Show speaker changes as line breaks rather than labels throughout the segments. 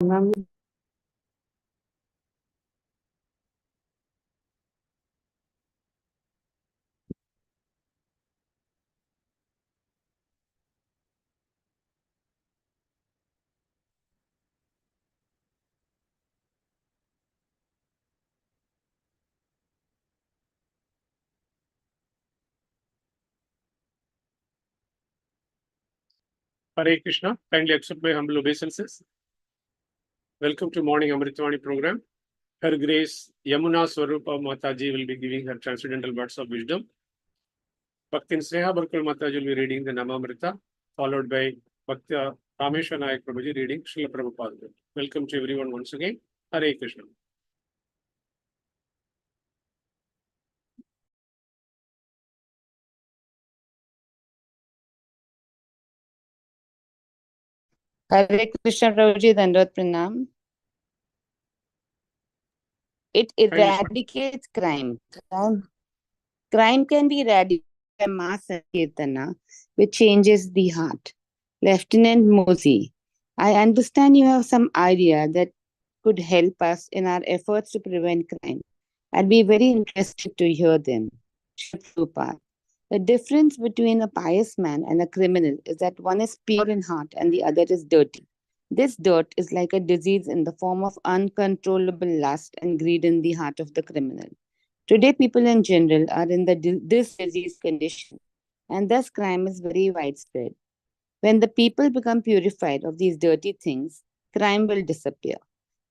Hare Krishna, kindly accept my humble obeisances. Welcome to morning Amrut program. Her Grace Yamuna Swarupa Mataji will be giving her transcendental words of wisdom. Bhaktin Sneha Barkul Mataji will be reading the Namamrita, followed by Bhakta Rameshwar Nayak Prabhuji reading Srila Prabhupada. Welcome to everyone once again. Hare Krishna.
Hare Krishna Prabhuji, Dandot Pranam. It eradicates crime. Crime can be eradicated by mass Sankirtana, which changes the heart. Lieutenant Mosi, I understand you have some idea that could help us in our efforts to prevent crime. I'd be very interested to hear them. Srila The difference between a pious man and a criminal is that one is pure in heart and the other is dirty. This dirt is like a disease in the form of uncontrollable lust and greed in the heart of the criminal. Today, people in general are in this disease condition, and thus crime is very widespread. When the people become purified of these dirty things, crime will disappear.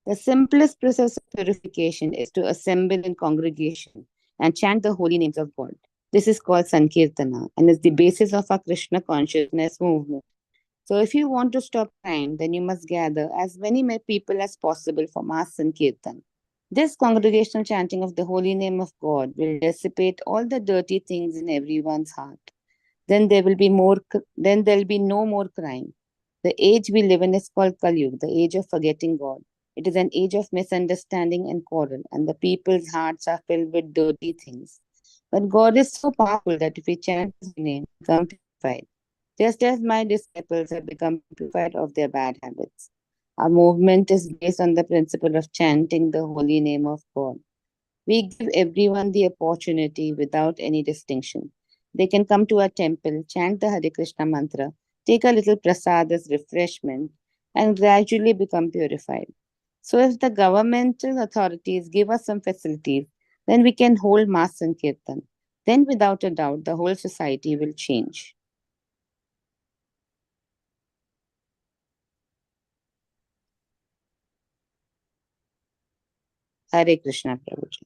The simplest process of purification is to assemble in congregation and chant the holy names of God. This is called Sankirtana and is the basis of our Krishna consciousness movement. So, if you want to stop crime, then you must gather as many people as possible for Mass Sankirtan. This congregational chanting of the holy name of God will dissipate all the dirty things in everyone's heart. Then there will be then there will be no more crime. The age we live in is called Kali Yuga, the age of forgetting God. It is an age of misunderstanding and quarrel, and the people's hearts are filled with dirty things. But God is so powerful that if we chant His name, we become purified. Just as my disciples have become purified of their bad habits. Our movement is based on the principle of chanting the holy name of God. We give everyone the opportunity without any distinction. They can come to our temple, chant the Hare Krishna mantra, take a little prasad as refreshment, and gradually become purified. So, if the governmental authorities give us some facilities, then we can hold Mass and Kirtan. Then, without a doubt, the whole society will change. Hare Krishna, Prabhuji.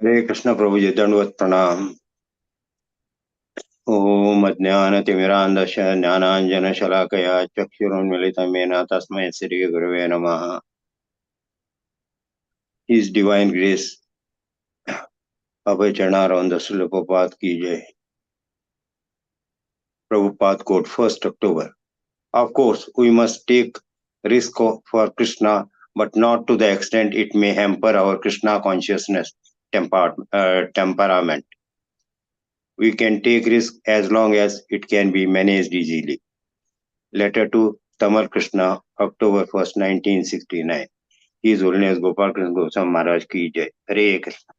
हरे कृष्ण प्रभु जी दंडवत प्रणाम। ओम अज्ञानतिमिरान्धस्य ज्ञानाञ्जनशलाकया चक्षुरुन्मिलितं येन तस्मै श्रीगुरवे नमः। His divine grace Abhay Charnaround Srila Prabhupada ki jai. Prabhupada quote 1st October. Of course, we must take risk for Krishna, but not to the extent it may hamper our Krishna consciousness temperament. We can take risk as long as it can be managed easily. Letter to Tamal Krishna, October 1st, 1969. His Holiness Gopal Krishna Goswami Maharaj ki jai. Hare Krishna.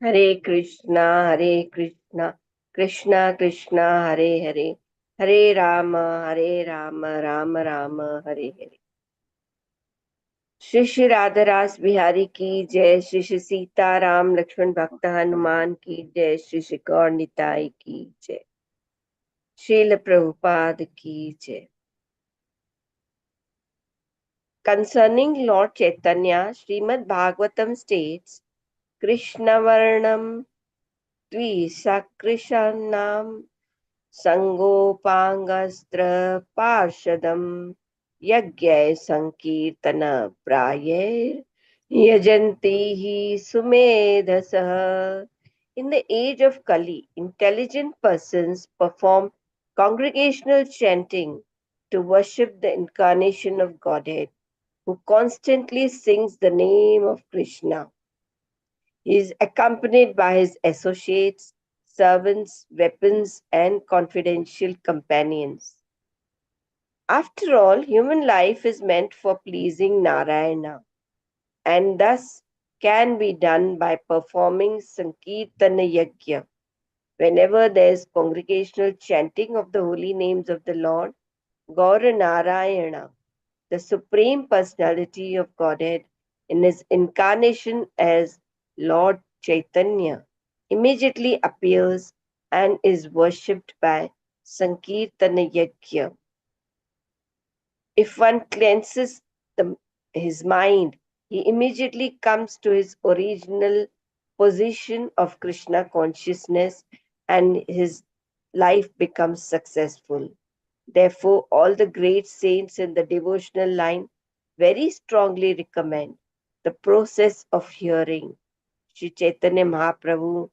Hare Krishna, Hare Krishna, Krishna Krishna, Hare Hare, Hare Rama, Rama Rama, Hare Hare. Shri Shri Radha रास बिहारी की जय, श्री श्री सीताराम लक्ष्मण भक्त हनुमान की जय, श्री श्री गौर निताई की जय, श्रील प्रभुपाद की जय. Concerning Lord Chaitanya, Srimad Bhagavatam states, Krishna Varnam Dvisakrishanam Sangopangastra Parshadam Yagyay Sankirtana Prayay Yajantihi Sumedhasah. In the age of Kali, intelligent persons perform congregational chanting to worship the incarnation of Godhead, who constantly sings the name of Krishna. He is accompanied by his associates, servants, weapons, and confidential companions. After all, human life is meant for pleasing Narayana, and thus can be done by performing Sankirtana Yajna. Whenever there is congregational chanting of the holy names of the Lord, Gaura Narayana, the Supreme Personality of Godhead, in his incarnation as Lord Chaitanya, immediately appears and is worshipped by Sankirtana Yajna. If one cleanses his mind, he immediately comes to his original position of Krishna consciousness and his life becomes successful. Therefore, all the great saints in the devotional line very strongly recommend the process of hearing. Sri Chaitanya Mahaprabhu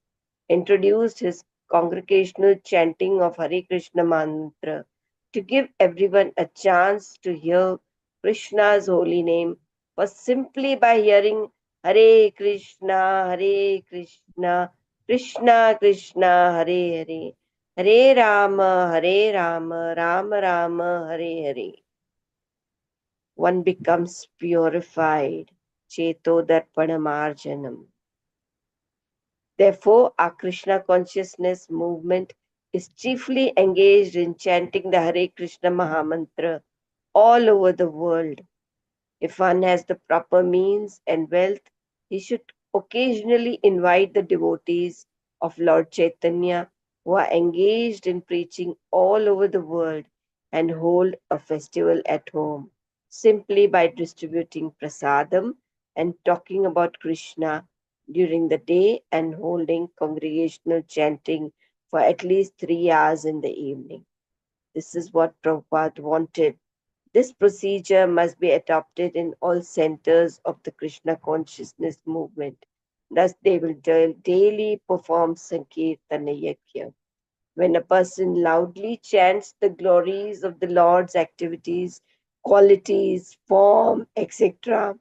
introduced his congregational chanting of Hare Krishna mantra to give everyone a chance to hear Krishna's holy name, for simply by hearing Hare Krishna, Krishna Krishna, Hare Hare, Hare Rama, Rama Rama, Hare Hare, one becomes purified. Cheto Darpanamarjanam. Therefore, our Krishna consciousness movement is chiefly engaged in chanting the Hare Krishna Mahamantra all over the world. If one has the proper means and wealth, he should occasionally invite the devotees of Lord Chaitanya who are engaged in preaching all over the world and hold a festival at home simply by distributing prasadam and talking about Krishna during the day and holding congregational chanting for at least 3 hours in the evening. This is what Prabhupada wanted. This procedure must be adopted in all centers of the Krishna consciousness movement. Thus, they will daily perform Sankirtana Yajna. When a person loudly chants the glories of the Lord's activities, qualities, form, etc.,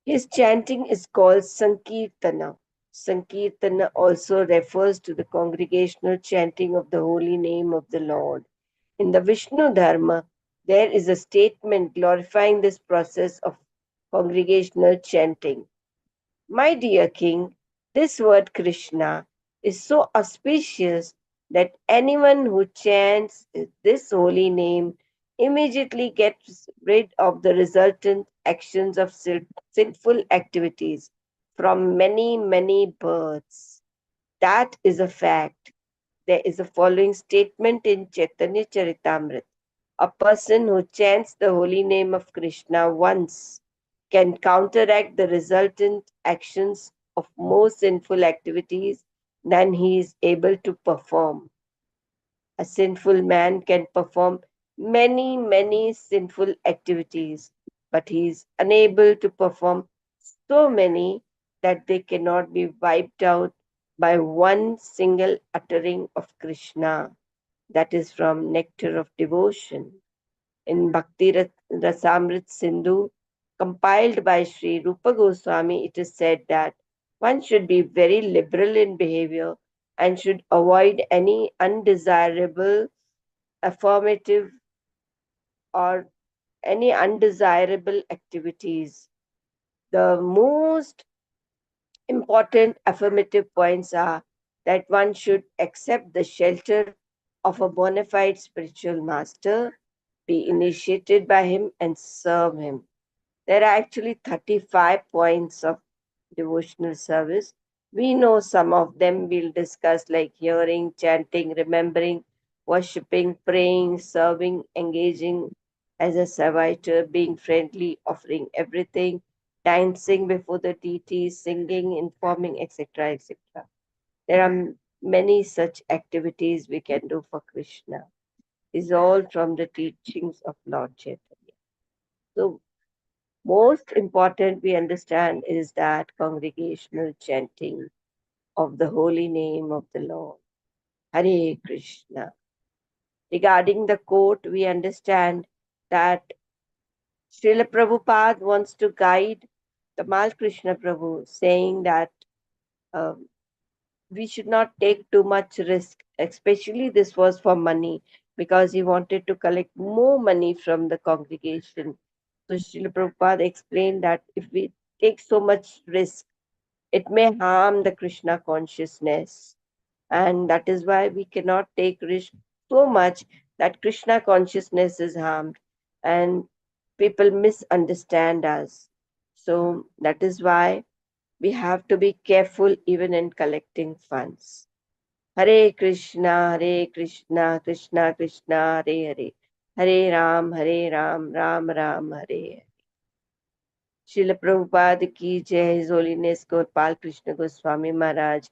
his chanting is called Sankirtana. Sankirtana also refers to the congregational chanting of the holy name of the Lord. In the Vishnu Dharma, there is a statement glorifying this process of congregational chanting. My dear king, this word Krishna is so auspicious that anyone who chants this holy name immediately gets rid of the resultant actions of sinful activities from many, many births. That is a fact. There is a following statement in Chaitanya Charitamrita. A person who chants the holy name of Krishna once can counteract the resultant actions of more sinful activities than he is able to perform. A sinful man can perform many, many sinful activities, but he is unable to perform so many that they cannot be wiped out by one single uttering of Krishna. That is from Nectar of Devotion. In Bhakti Rasamrit Sindhu, compiled by Sri Rupa Goswami, it is said that one should be very liberal in behavior and should avoid any undesirable affirmative or any undesirable activities. The most important affirmative points are that one should accept the shelter of a bona fide spiritual master, be initiated by him, and serve him. There are actually 35 points of devotional service. We know some of them we'll discuss, like hearing, chanting, remembering, worshipping, praying, serving, engaging as a servitor, being friendly, offering everything, dancing before the deities, singing, informing, etc., etc. There are many such activities we can do for Krishna. Is all from the teachings of Lord Chaitanya. So, most important we understand is that congregational chanting of the holy name of the Lord. Hare Krishna. Regarding the quote, we understand that Srila Prabhupada wants to guide Tamal Krishna Prabhu, saying that we should not take too much risk, especially this was for money, because he wanted to collect more money from the congregation. So Srila Prabhupada explained that if we take so much risk, it may harm the Krishna consciousness. And that is why we cannot take risk so much that Krishna consciousness is harmed and people misunderstand us. So that is why we have to be careful even in collecting funds. Hare Krishna, Krishna Krishna, Hare Hare, Hare Ram, Ram Ram, Hare Hare. Srila Prabhupada ki jai, His Holiness Gopal Krishna Goswami Maharaj